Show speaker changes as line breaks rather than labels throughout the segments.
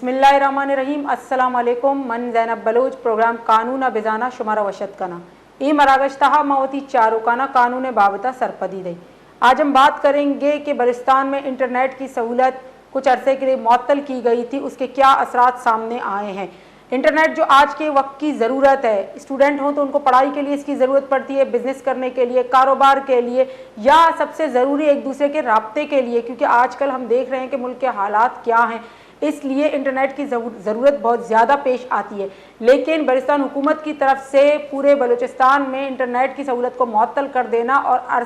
बिस्मिल्लाहिर्रहमानिर्रहीम। अस्सलाम वालेकुम। मन ज़ैनब बलोच प्रोग्राम कानून बेजाना शुमारा वशत कना ई मरागश्तहा मवती चारुकाना कानून बाबता सरपदी दई। आज हम बात करेंगे कि बलुचिस्तान में इंटरनेट की सहूलत कुछ अरसे के लिए मुअत्तल की गई थी, उसके क्या असरात सामने आए हैं। इंटरनेट जो आज के वक्त की ज़रूरत है, स्टूडेंट हों तो उनको पढ़ाई के लिए इसकी ज़रूरत पड़ती है, बिज़नेस करने के लिए, कारोबार के लिए, या सबसे ज़रूरी एक दूसरे के राब्ते के लिए, क्योंकि आजकल हम देख रहे हैं कि मुल्क के हालात क्या हैं, इसलिए इंटरनेट की ज़रूरत बहुत ज़्यादा पेश आती है। लेकिन बलुचिस्तान हुकूमत की तरफ से पूरे बलूचिस्तान में इंटरनेट की सहूलत को मुअत्तल कर देना और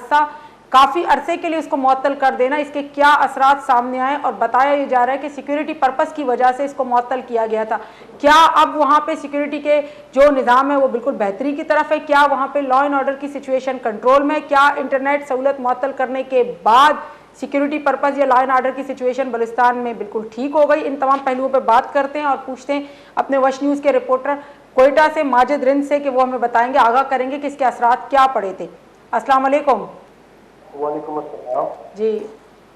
काफ़ी अरसे के लिए उसको मुअत्तल कर देना, इसके क्या असरात सामने आए, और बताया ये जा रहा है कि सिक्योरिटी पर्पस की वजह से इसको मुअत्तल किया गया था। क्या अब वहाँ पे सिक्योरिटी के जो निज़ाम है वो बिल्कुल बेहतरी की तरफ है? क्या वहाँ पे लॉ एंड ऑर्डर की सिचुएशन कंट्रोल में? क्या इंटरनेट सहूलत मुअत्तल करने के बाद सिक्योरिटी पर्पस या लॉ एंड ऑर्डर की सिचुएशन बलुचिस्तान में बिल्कुल ठीक हो गई? इन तमाम पहलुओं पर बात करते हैं और पूछते हैं अपने वश न्यूज़ के रिपोर्टर कोयटा से माजिद रिंद से कि वो हमें बताएंगे, आगाह करेंगे कि इसके असरात क्या पड़े थे। अस्सलाम वालेकुम।
वालेकुम अस्सलाम
जी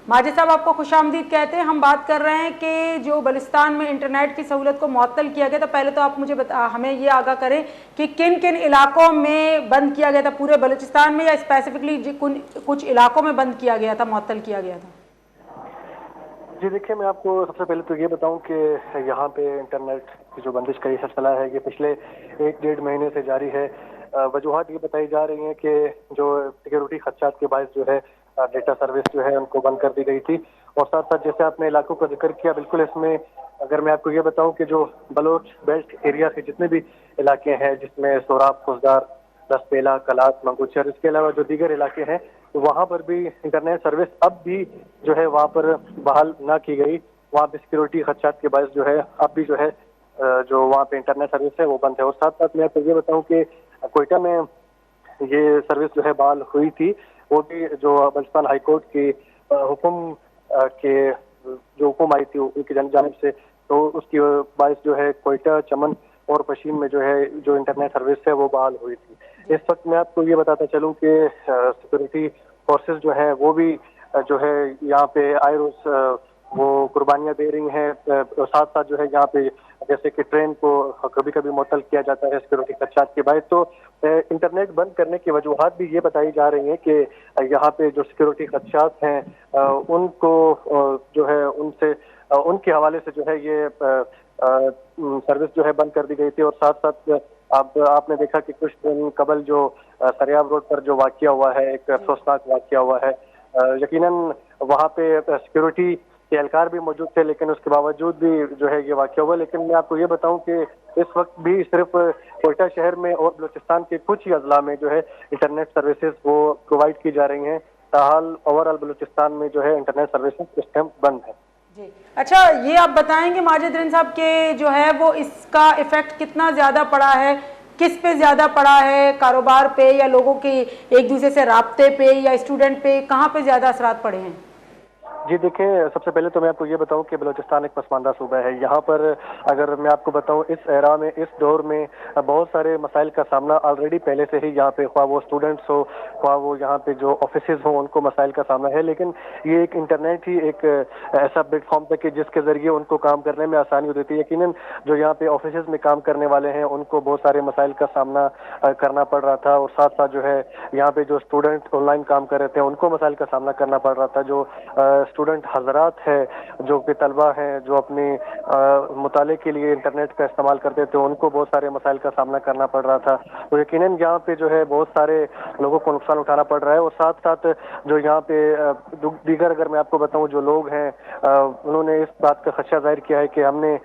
माजिद साहब, आपको खुशामदीद कहते हैं। हम बात कर रहे हैं कि जो बलुचिस्तान में इंटरनेट की सहूलत को मुअत्तल किया गया था, पहले तो आप मुझे हमें ये आगाह करें कि किन किन इलाकों में बंद किया गया था, पूरे बलुचिस्तान में या स्पेसिफिकली कुछ इलाकों में बंद किया गया था, मुअत्तल किया गया था?
जी देखिए, मैं आपको सबसे पहले तो ये बताऊं कि यहाँ पे इंटरनेट की जो बंदिश का ये सिलसिला है ये पिछले 1-1.5 महीने से जारी है। वजूहात ये बताई जा रही हैं कि जो सिक्योरिटी खदशात के बायस जो है डेटा सर्विस जो है उनको बंद कर दी गई थी। और साथ साथ जैसे आपने इलाकों का जिक्र किया, बिल्कुल इसमें अगर मैं आपको ये बताऊं कि जो बलोच बेल्ट एरिया के जितने भी इलाके हैं, जिसमें सोराब, खुजदार, दसपेला, कलात, मंगूचर, इसके अलावा जो दीगर इलाके हैं, तो वहाँ पर भी इंटरनेट सर्विस अब भी जो है वहाँ पर बहाल ना की गई। वहाँ पे सिक्योरिटी खदशात के बायस जो है अब भी जो है जो वहाँ पे इंटरनेट सर्विस है वो बंद है। और साथ साथ मैं आपको ये बताऊं कि कोयटा में ये सर्विस जो है बहाल हुई थी, वो भी जो बलुचिस्तान हाई कोर्ट की हुक्म के जो हुक्म आई थी उनकी जानिब से, तो उसकी बायस जो है कोयटा, चमन और पशीन में जो है जो इंटरनेट सर्विस है वो बहाल हुई थी। इस वक्त मैं आपको ये बताता चलूं कि सिक्योरिटी फोर्सेस जो है वो भी जो है यहाँ पे आए रोज वो कुर्बानियां दे रही हैं। साथ साथ जो है यहाँ पे जैसे कि ट्रेन को कभी कभी मुअत्तल किया जाता है सिक्योरिटी खदशात के बायस, तो इंटरनेट बंद करने की वजूहात भी ये बताई जा रही हैं कि यहाँ पे जो सिक्योरिटी खदशात हैं उनको जो है उनसे उनके हवाले से जो है ये सर्विस जो है बंद कर दी गई थी। और साथ साथ अब आपने देखा कि कुछ दिन कबल जो सरियाब रोड पर जो वाकया हुआ है, एक अफसोसनाक वाकया हुआ है, यकीनन वहाँ पे सिक्योरिटी के एहलकार भी मौजूद थे, लेकिन उसके बावजूद भी जो है ये वाकया हुआ। लेकिन मैं आपको ये बताऊं कि इस वक्त भी सिर्फ कोयटा शहर में और बलूचिस्तान के कुछ ही अजला में जो है इंटरनेट सर्विसेज वो प्रोवाइड की जा रही हैं। ताहाल ओवरऑल बलूचिस्तान में जो है इंटरनेट सर्विसेज इस टाइम बंद है।
जी अच्छा, ये आप बताएंगे माजिद रिंद साहब के जो है वो इसका इफेक्ट कितना ज़्यादा पड़ा है, किस पे ज़्यादा पड़ा है, कारोबार पे या लोगों के एक दूसरे से राब्ते पे या स्टूडेंट पे, कहाँ पे ज़्यादा असरात पड़े हैं?
जी देखिए, सबसे पहले तो मैं आपको ये बताऊं कि बलूचिस्तान एक पसमानदा सूबा है। यहाँ पर अगर मैं आपको बताऊं इस एरा में, इस दौर में बहुत सारे मसाइल का सामना ऑलरेडी पहले से ही यहाँ पे, ख्वाह वो स्टूडेंट्स हो, ख्वाह वो यहाँ पे जो ऑफिसेज हो, उनको मसाइल का सामना है। लेकिन ये एक इंटरनेट ही एक ऐसा प्लेटफॉर्म है कि जिसके जरिए उनको काम करने में आसानी हो जाती है। यकीनन जो यहाँ पे ऑफिसेज में काम करने वाले हैं उनको बहुत सारे मसाइल का सामना करना पड़ रहा था। और साथ साथ जो है यहाँ पे जो स्टूडेंट ऑनलाइन काम कर रहे थे उनको मसाइल का सामना करना पड़ रहा था। जो स्टूडेंट हजरात है, जो कि तलबा हैं, जो अपने मुताले के लिए इंटरनेट का इस्तेमाल करते थे, उनको बहुत सारे मसाइल का सामना करना पड़ रहा था। तो यकीनन यहाँ पे जो है बहुत सारे लोगों को नुकसान उठाना पड़ रहा है। और साथ साथ जो यहाँ पे दीगर अगर मैं आपको बताऊं जो लोग हैं उन्होंने इस बात का खदशा जाहिर किया है कि हमने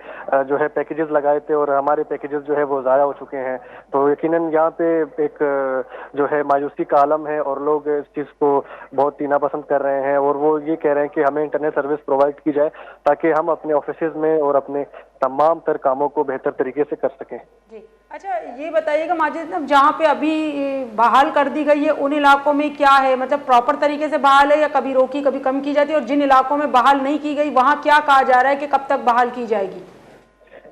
जो है पैकेजेस लगाए थे और हमारे पैकेजेस जो है वो ज़ाया हो चुके हैं। तो यकीनन यहाँ पे एक जो है मायूसी का आलम है और लोग इस चीज़ को बहुत ही नापसंद कर रहे हैं और वो ये कह रहे हैं कि हमें इंटरनेट सर्विस प्रोवाइड की जाए ताकि हम अपने ऑफिसेज में और अपने तमाम तर कामों को बेहतर तरीके से कर सकें।
जी अच्छा, ये बताइएगा माजिद साहब, जहाँ पे अभी बहाल कर दी गई है उन इलाकों में क्या है, मतलब प्रॉपर तरीके से बहाल है या कभी रोकी कभी कम की जाती है, और जिन इलाकों में बहाल नहीं की गई वहाँ क्या कहा जा रहा है कि कब तक बहाल की जाएगी?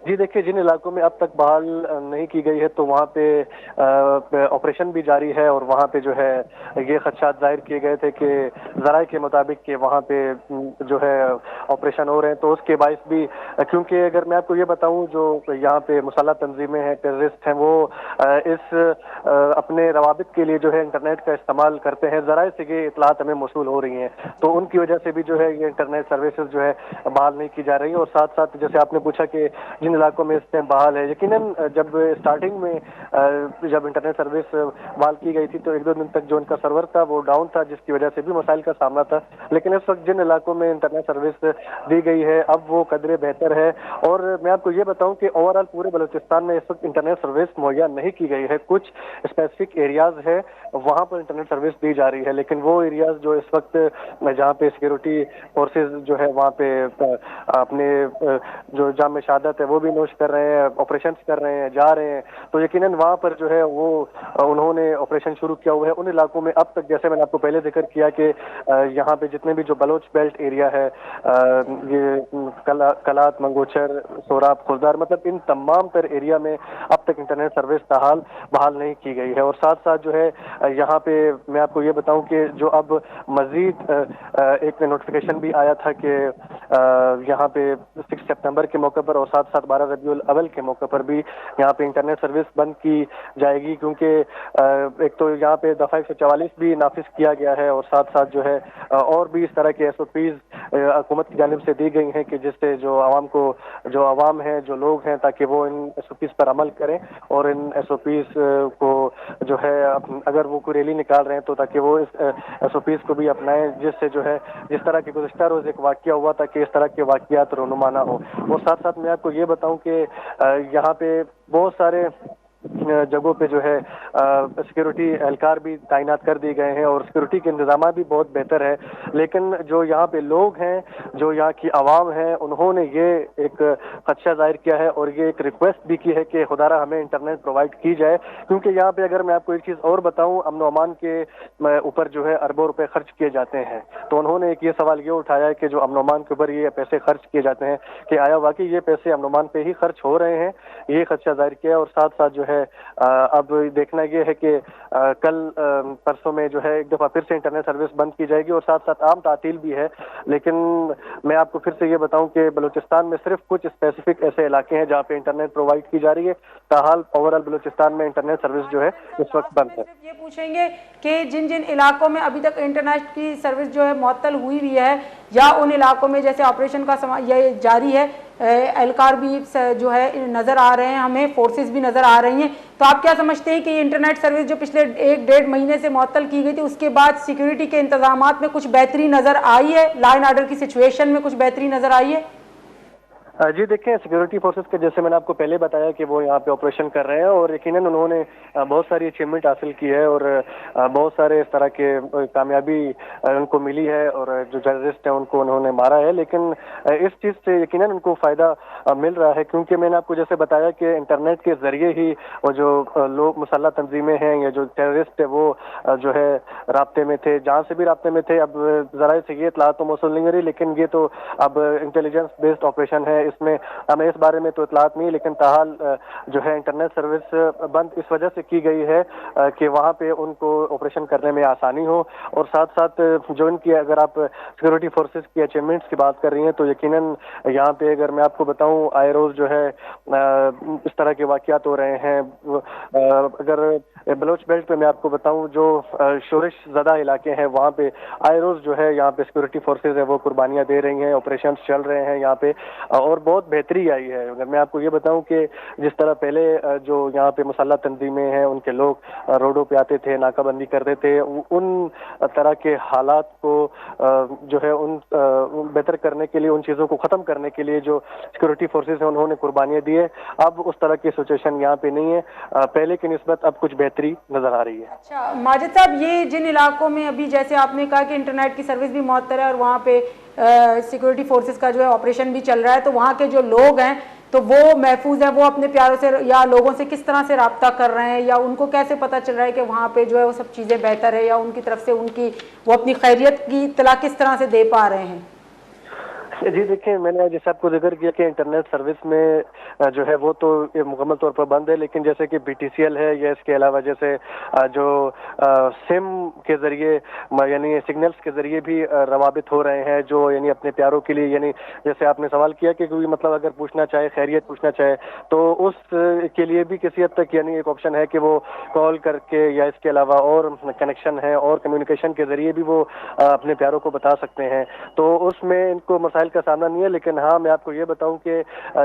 جی دیکھیے، جن علاقوں میں اب تک بحال نہیں کی گئی ہے تو وہاں پہ آپریشن بھی جاری ہے، اور وہاں پہ جو ہے یہ خدشات ظاہر کیے گئے تھے کہ ذرائع کے مطابق کہ وہاں پہ جو ہے آپریشن ہو رہے ہیں، تو اس کے باعث بھی، کیونکہ اگر میں آپ کو یہ بتاؤں، جو یہاں پہ مسلح تنظیمیں ہیں، ٹیررسٹ ہیں، وہ اس اپنے روابط کے لیے جو ہے انٹرنیٹ کا استعمال کرتے ہیں، ذرائع سے یہ اطلاعات ہمیں موصول ہو رہی ہیں، تو ان کی وجہ سے بھی جو ہے یہ انٹرنیٹ سروسز جو ہے بحال نہیں کی جا رہی، اور ساتھ ساتھ جیسے آپ نے پوچھا کہ جن علاقوں میں اس ٹائم بحال ہے، یقیناً جب اسٹارٹنگ میں جب انٹرنیٹ سروس بحال کی گئی تھی تو ایک دو دن تک جو ان کا سرور تھا وہ ڈاؤن تھا، جس کی وجہ سے بھی مسائل کا سامنا تھا، لیکن اس وقت جن علاقوں میں انٹرنیٹ سروس دی گئی ہے اب وہ قدرے بہتر ہے، اور میں آپ کو یہ بتاؤں کہ اوور آل پورے بلوچستان میں اس وقت انٹرنیٹ سروس مہیا نہیں کی گئی ہے، کچھ اسپیسیفک ایریاز ہے وہاں پر انٹرنیٹ سروس دی جا رہی ہے، لیکن وہ ایریاز جو اس وقت جہاں پہ سیکورٹی فورسز جو ہے وہاں پہ اپنے جو جام شہادت ہے وہ بھی نوش کر رہے ہیں، آپریشنز کر رہے ہیں، جا رہے ہیں، تو یقیناً وہاں پر جو ہے وہ انہوں نے آپریشن شروع کیا ہوا ہے ان علاقوں میں اب تک، جیسے میں نے آپ کو پہلے ذکر کیا کہ یہاں پہ جتنے بھی جو بلوچ بیلٹ ایریا ہے، یہ کلات، منگوچر، سوراب، خزدار، مطلب ان تمام تر ایریا میں اب تک انٹرنیٹ سروس تاحال بحال نہیں کی گئی ہے، اور ساتھ ساتھ جو ہے یہاں پہ میں آپ کو یہ بتاؤں کہ جو اب مزید ایک نوٹیفیکیشن بھی آیا تھا کہ یہاں پہ 6 سپتمبر کے موقع پر اور ساتھ ساتھ 12 ربیع الاول کے موقع پر بھی یہاں پہ انٹرنیٹ سروس بند کی جائے گی، کیونکہ ایک تو یہاں پہ دفعہ 144 بھی نافذ کیا گیا ہے، اور ساتھ ساتھ جو ہے اور بھی اس طرح کے ایس او پیز حکومت کی جانب سے دی گئی ہیں کہ جس سے جو عوام ہیں، جو لوگ ہیں، تاکہ وہ ان ایس او پیز پر عمل کریں، اور ان ایس او پیز کو جو ہے اگر وہ کوئی ریلی نکال رہے ہیں تو تاکہ وہ اس ایس او پیز کو بھی اپنائیں، جس سے جو ہے جس طرح کے گزشتہ روز ایک واقعہ ہوا تھا کہ اس طرح کے واقعات رونما نہ ہو، اور ساتھ ساتھ میں آپ کو یہ بتاؤں کہ یہاں پہ بہت سارے جگہوں پہ جو ہے سیکورٹی اہلکار بھی تعینات کر دیے گئے ہیں، اور سیکورٹی کے انتظامات بھی بہت بہتر ہے، لیکن جو یہاں پہ لوگ ہیں، جو یہاں کی عوام ہیں، انہوں نے یہ ایک خدشہ ظاہر کیا ہے اور یہ ایک ریکویسٹ بھی کی ہے کہ خدا را ہمیں انٹرنیٹ پرووائڈ کی جائے، کیونکہ یہاں پہ اگر میں آپ کو ایک چیز اور بتاؤں، امن و امان کے اوپر جو ہے اربوں روپے خرچ کیے جاتے ہیں، تو انہوں نے ایک یہ سوال یہ اٹھایا ہے کہ جو امن و امان کے اوپر یہ پیسے خرچ کیے جاتے ہیں کہ آیا واقعی یہ پیسے امن و امان پہ ہی خرچ ہو رہے ہیں، یہ خدشہ ظاہر کیا ہے، اور ساتھ ساتھ جو ہے اب دیکھنا یہ ہے کہ کل پرسوں میں جو ہے ایک دفعہ پھر سے انٹرنیٹ سروس بند کی جائے گی، اور ساتھ ساتھ عام تعطیل بھی ہے، لیکن میں آپ کو پھر سے یہ بتاؤں کہ بلوچستان میں صرف کچھ اسپیسیفک ایسے علاقے ہیں جہاں پہ انٹرنیٹ پرووائڈ کی جا رہی ہے، تاحال اوور آل بلوچستان میں انٹرنیٹ سروس جو ہے اس وقت بند ہے۔
صرف یہ پوچھیں گے کہ جن جن علاقوں میں ابھی تک انٹرنیٹ کی سروس جو ہے معطل ہوئی ہے، یا ان علاقوں میں جیسے آپریشن کا یہ جاری ہے، اہلکار بھی جو ہے نظر آ رہے ہیں، ہمیں فورسز بھی نظر آ رہی ہیں، تو آپ کیا سمجھتے ہیں کہ یہ انٹرنیٹ سروس جو پچھلے 1-1.5 مہینے سے معطل کی گئی تھی، اس کے بعد سیکیورٹی کے انتظامات میں کچھ بہتری نظر آئی ہے، لا اینڈ آرڈر کی سچویشن میں کچھ بہتری نظر آئی ہے؟
جی دیکھیں، سیکورٹی فورسز کے جیسے میں نے آپ کو پہلے بتایا کہ وہ یہاں پہ آپریشن کر رہے ہیں، اور یقیناً انہوں نے بہت ساری اچیومنٹ حاصل کی ہے، اور بہت سارے اس طرح کے کامیابی ان کو ملی ہے، اور جو ٹیررسٹ ہیں ان کو انہوں نے مارا ہے، لیکن اس چیز سے یقیناً ان کو فائدہ مل رہا ہے، کیونکہ میں نے آپ کو جیسے بتایا کہ انٹرنیٹ کے ذریعے ہی وہ جو لوگ مسلح تنظیمیں ہیں یا جو ٹیررسٹ ہے وہ جو ہے رابطے میں تھے، جہاں سے بھی رابطے میں تھے، اب ذرائع سے یہ اطلاعات تو موصول نہیں ہو رہی، لیکن یہ تو اب انٹیلیجنس بیسڈ آپریشن ہے، اس میں ہمیں اس بارے میں تو اطلاعات نہیں، لیکن تاحال جو ہے انٹرنیٹ سروس بند اس وجہ سے کی گئی ہے کہ وہاں پہ ان کو آپریشن کرنے میں آسانی ہو، اور ساتھ ساتھ جو ان کی اگر آپ سیکورٹی فورسز کی اچیومنٹس کی بات کر رہی ہیں تو یقیناً یہاں پہ اگر میں آپ کو بتاؤں آئے روز جو ہے اس طرح کے واقعات ہو رہے ہیں، اگر بلوچ بیلٹ پہ میں آپ کو بتاؤں جو شورش زدہ علاقے ہیں وہاں پہ آئے روز جو ہے یہاں پہ سیکورٹی فورسز ہے وہ قربانیاں دے رہی ہیں، آپریشنز چل رہے ہیں یہاں پہ، اور بہت بہتری آئی ہے۔ اگر میں آپ کو یہ بتاؤں کہ جس طرح پہلے جو یہاں پہ مسلح تنظیمیں ہیں ان کے لوگ روڈوں پہ آتے تھے، ناکہ بندی کرتے تھے، ان طرح کے حالات کو جو ہے ان بہتر کرنے کے لیے، ان چیزوں کو ختم کرنے کے لیے جو سیکورٹی فورسز ہیں انہوں نے قربانیاں دی ہے، اب اس طرح کی سچویشن یہاں پہ نہیں ہے، پہلے کی نسبت اب کچھ بہتری نظر آ رہی ہے۔
اچھا ماجد صاحب، یہ جن علاقوں میں ابھی جیسے آپ نے کہا کہ انٹرنیٹ کی سروس بھی معطل ہے اور وہاں پہ سیکورٹی فورسز کا جو ہے آپریشن بھی چل رہا ہے، تو وہاں کے جو لوگ ہیں تو وہ محفوظ ہیں، وہ اپنے پیاروں سے یا لوگوں سے کس طرح سے رابطہ کر رہے ہیں، یا ان کو کیسے پتہ چل رہا ہے کہ وہاں پہ جو ہے وہ سب چیزیں بہتر ہے، یا ان کی طرف سے وہ اپنی خیریت کی اطلاع کس طرح سے دے پا رہے ہیں؟
जी देखिए, मैंने जैसे आपको जिक्र किया कि इंटरनेट सर्विस में जो है वो तो ये मुकम्मल तौर पर बंद है, लेकिन जैसे कि BTCL है या इसके अलावा जैसे जो सिम के ज़रिए यानी सिग्नल्स के ज़रिए भी रवाबित हो रहे हैं, जो यानी अपने प्यारों के लिए, यानी जैसे आपने सवाल किया कि कोई मतलब अगर पूछना चाहे, खैरियत पूछना चाहे, तो उस के लिए भी किसी हद तक यानी एक ऑप्शन है कि वो कॉल करके या इसके अलावा और कनेक्शन है और कम्युनिकेशन के ज़रिए भी वो अपने प्यारों को बता सकते हैं। तो उसमें इनको मसाइल का सामना नहीं है, लेकिन हाँ मैं आपको ये बताऊं कि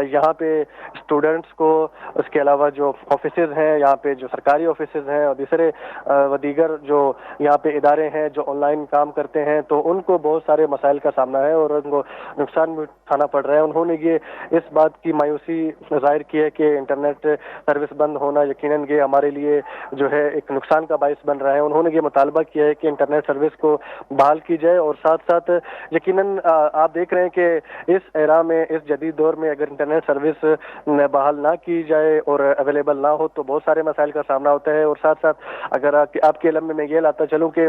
यहाँ पे स्टूडेंट्स को, उसके अलावा जो ऑफिसेज हैं यहाँ पे, जो सरकारी ऑफिसेज हैं और दूसरे व दीगर जो यहाँ पे इदारे हैं जो ऑनलाइन काम करते हैं, तो उनको बहुत सारे मसाइल का सामना है और उनको नुकसान भी उठाना पड़ रहा है। उन्होंने ये इस बात की मायूसी जाहिर की है कि इंटरनेट सर्विस बंद होना यकीनन ये हमारे लिए जो है एक नुकसान का बायस बन रहा है। उन्होंने ये मुतालबा किया है कि इंटरनेट सर्विस को बहाल की जाए और साथ साथ यकीनन आप देख रहे हैं कि इस एरा में, इस जदीद दौर में अगर इंटरनेट सर्विस बहाल ना की जाए और अवेलेबल ना हो तो बहुत सारे मसाइल का सामना होता है। और साथ साथ अगर आपके इल्म में मैं ये लाता चलूँ कि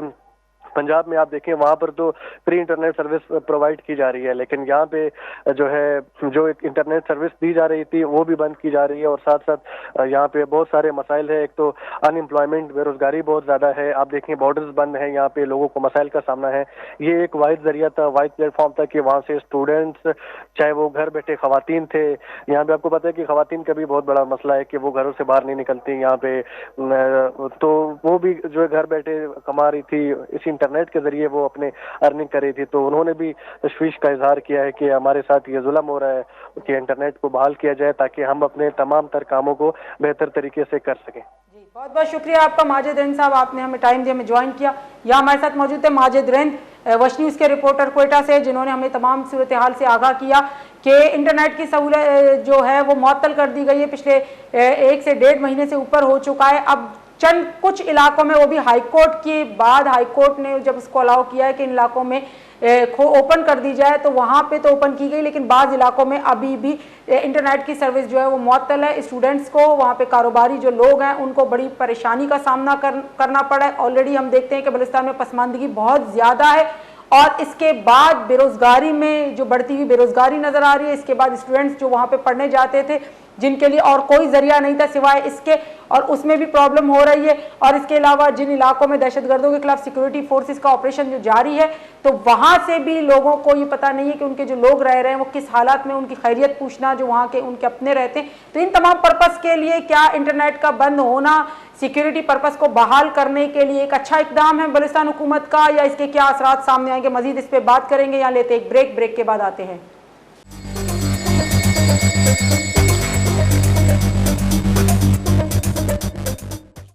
पंजाब में आप देखें वहाँ पर तो फ्री इंटरनेट सर्विस प्रोवाइड की जा रही है, लेकिन यहाँ पे जो है जो एक इंटरनेट सर्विस दी जा रही थी वो भी बंद की जा रही है। और साथ साथ यहाँ पे बहुत सारे मसाइल है। एक तो अनएम्प्लॉयमेंट, बेरोजगारी बहुत ज़्यादा है। आप देखें बॉर्डर्स बंद हैं, यहाँ पे लोगों को मसाइल का सामना है। ये एक वाहिद जरिया था, वाहिद प्लेटफॉर्म था कि वहाँ से स्टूडेंट्स, चाहे वो घर बैठे खवातीन थे, यहाँ पे आपको पता है कि खवातीन का भी बहुत बड़ा मसला है कि वो घरों से बाहर नहीं निकलती यहाँ पे, तो वो भी जो है घर बैठे कमा रही थी, इसी इंटरनेट के जरिए वो अपने अर्निंग कर रही थी। तो उन्होंने भी तशवीश का इजहार किया है कि हमारे साथ ये जुल्म हो रहा है कि इंटरनेट को बहाल किया जाए ताकि हम अपने तमाम तर कामों को बेहतर तरीके से कर सकें।
जी बहुत बहुत शुक्रिया आपका माजिद रैन साहब, आपने हमें टाइम दिया, हमें ज्वाइन किया। यहाँ हमारे साथ मौजूद थे माजिद रैन, वश न्यूज़ के रिपोर्टर कोयटा से, जिन्होंने हमें तमाम सूरत हाल से आगाह किया कि इंटरनेट की सहूलत जो है वो मुअत्तल कर दी गई है, पिछले 1 से 1.5 महीने से ऊपर हो चुका है। अब चंद कुछ इलाकों में, वो भी हाई कोर्ट के बाद, हाई कोर्ट ने जब इसको अलाउ किया है कि इन इलाकों में ओपन कर दी जाए, तो वहाँ पे तो ओपन की गई, लेकिन बाज़ इलाकों में अभी भी इंटरनेट की सर्विस जो है वो मुअत्तल है। स्टूडेंट्स को, वहाँ पे कारोबारी जो लोग हैं उनको बड़ी परेशानी का सामना करना पड़ा है। ऑलरेडी हम देखते हैं कि बलूचिस्तान में पसमानदगी बहुत ज़्यादा है और इसके बाद बेरोज़गारी में जो बढ़ती हुई बेरोज़गारी नज़र आ रही है। इसके बाद स्टूडेंट्स जो वहाँ पे पढ़ने जाते थे, जिनके लिए और कोई जरिया नहीं था सिवाय इसके, और उसमें भी प्रॉब्लम हो रही है। और इसके अलावा जिन इलाकों में दहशतगर्दों के खिलाफ सिक्योरिटी फोर्सेस का ऑपरेशन जो जारी है, तो वहाँ से भी लोगों को ये पता नहीं है कि उनके जो लोग रह रहे हैं वो किस हालात में, उनकी खैरियत पूछना जो वहाँ के उनके अपने रहते हैं। तो इन तमाम पर्पज़ के लिए क्या इंटरनेट का बंद होना सिक्योरिटी पर्पज़ को बहाल करने के लिए एक अच्छा इकदाम है बलूचिस्तान हुकूमत का, या इसके क्या असरात सामने आएंगे? मजीद इस पर बात करेंगे। यहाँ लेते एक ब्रेक के बाद आते हैं।